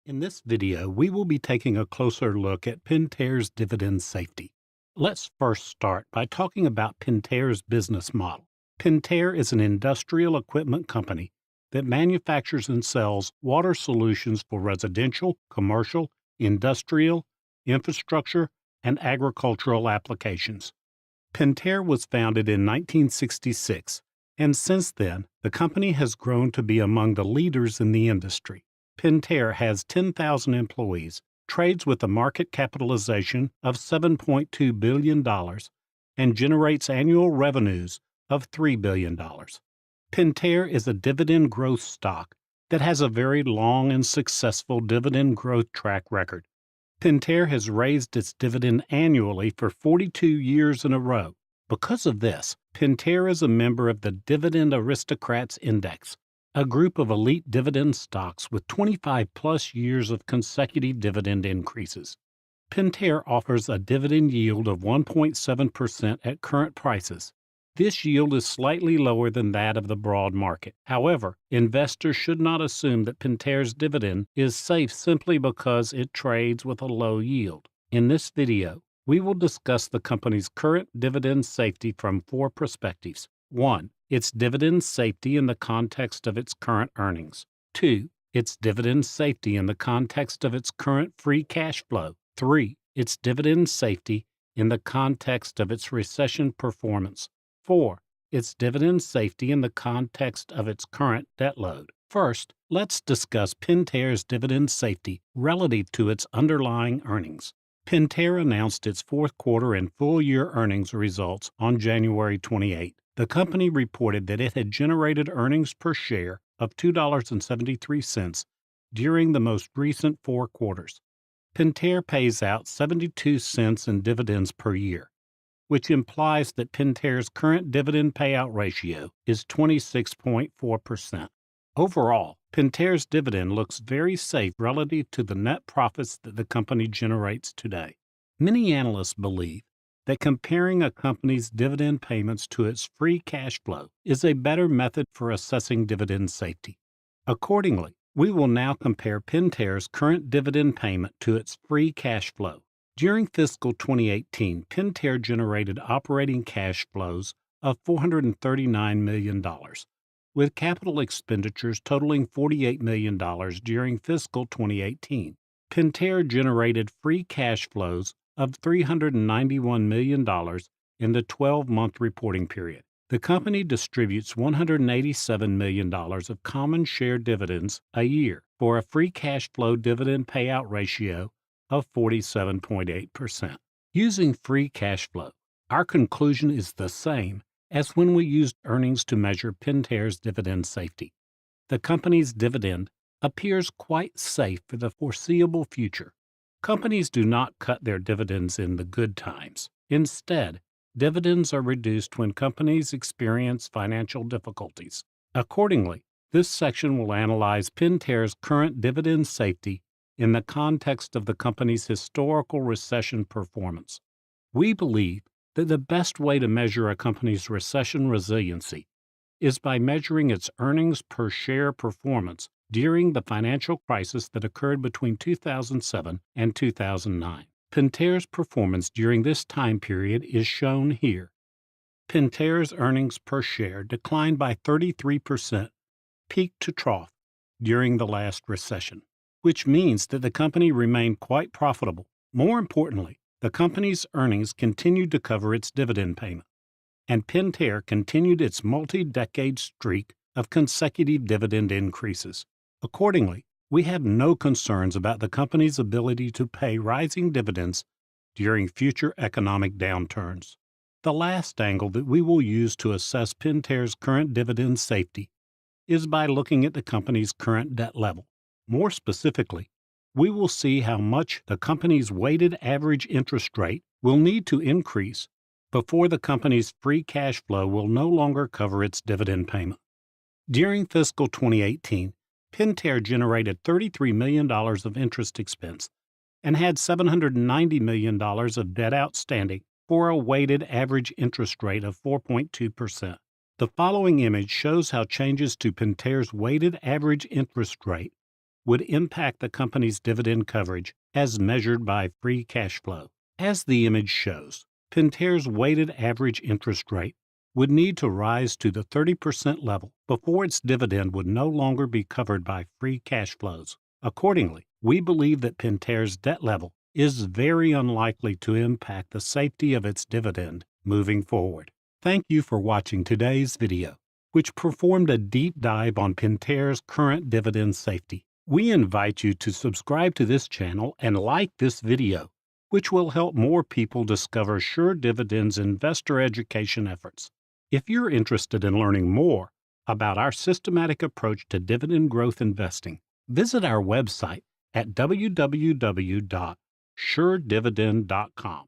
In this video, we will be taking a closer look at Pentair's dividend safety. Let's first start by talking about Pentair's business model. Pentair is an industrial equipment company that manufactures and sells water solutions for residential, commercial, industrial, infrastructure, and agricultural applications. Pentair was founded in 1966, and since then, the company has grown to be among the leaders in the industry. Pentair has 10,000 employees, trades with a market capitalization of $7.2 billion, and generates annual revenues of $3 billion. Pentair is a dividend growth stock that has a very long and successful dividend growth track record. Pentair has raised its dividend annually for 42 years in a row. Because of this, Pentair is a member of the Dividend Aristocrats Index, a group of elite dividend stocks with 25-plus years of consecutive dividend increases. Pentair offers a dividend yield of 1.7% at current prices. This yield is slightly lower than that of the broad market. However, investors should not assume that Pentair's dividend is safe simply because it trades with a low yield. In this video, we will discuss the company's current dividend safety from four perspectives. 1. Its dividend safety in the context of its current earnings. 2. Its dividend safety in the context of its current free cash flow. 3. Its dividend safety in the context of its recession performance. 4. Its dividend safety in the context of its current debt load. First, let's discuss Pentair's dividend safety relative to its underlying earnings. Pentair announced its fourth quarter and full year earnings results on January 28. The company reported that it had generated earnings per share of $2.73 during the most recent 4 quarters. Pentair pays out 72 cents in dividends per year, which implies that Pentair's current dividend payout ratio is 26.4%. Overall, Pentair's dividend looks very safe relative to the net profits that the company generates today. Many analysts believe that comparing a company's dividend payments to its free cash flow is a better method for assessing dividend safety. Accordingly, we will now compare Pentair's current dividend payment to its free cash flow. During fiscal 2018, Pentair generated operating cash flows of $439 million, with capital expenditures totaling $48 million during fiscal 2018. Pentair generated free cash flows of $391 million in the 12-month reporting period. The company distributes $187 million of common share dividends a year for a free cash flow dividend payout ratio of 47.8%. Using free cash flow, our conclusion is the same as when we used earnings to measure Pentair's dividend safety. The company's dividend appears quite safe for the foreseeable future. Companies do not cut their dividends in the good times. Instead, dividends are reduced when companies experience financial difficulties. Accordingly, this section will analyze Pentair's current dividend safety in the context of the company's historical recession performance. We believe that the best way to measure a company's recession resiliency is by measuring its earnings per share performance during the financial crisis that occurred between 2007 and 2009. Pentair's performance during this time period is shown here. Pentair's earnings per share declined by 33% peak to trough during the last recession, which means that the company remained quite profitable. More importantly, the company's earnings continued to cover its dividend payment, and Pentair continued its multi-decade streak of consecutive dividend increases. Accordingly, we have no concerns about the company's ability to pay rising dividends during future economic downturns. The last angle that we will use to assess Pentair's current dividend safety is by looking at the company's current debt level. More specifically, we will see how much the company's weighted average interest rate will need to increase before the company's free cash flow will no longer cover its dividend payment. During fiscal 2018, Pentair generated $33 million of interest expense and had $790 million of debt outstanding for a weighted average interest rate of 4.2%. The following image shows how changes to Pentair's weighted average interest rate would impact the company's dividend coverage as measured by free cash flow. As the image shows, Pentair's weighted average interest rate would need to rise to the 30% level before its dividend would no longer be covered by free cash flows. Accordingly, we believe that Pentair's debt level is very unlikely to impact the safety of its dividend moving forward. Thank you for watching today's video, which performed a deep dive on Pentair's current dividend safety. We invite you to subscribe to this channel and like this video, which will help more people discover Sure Dividend's investor education efforts. If you're interested in learning more about our systematic approach to dividend growth investing, visit our website at www.suredividend.com.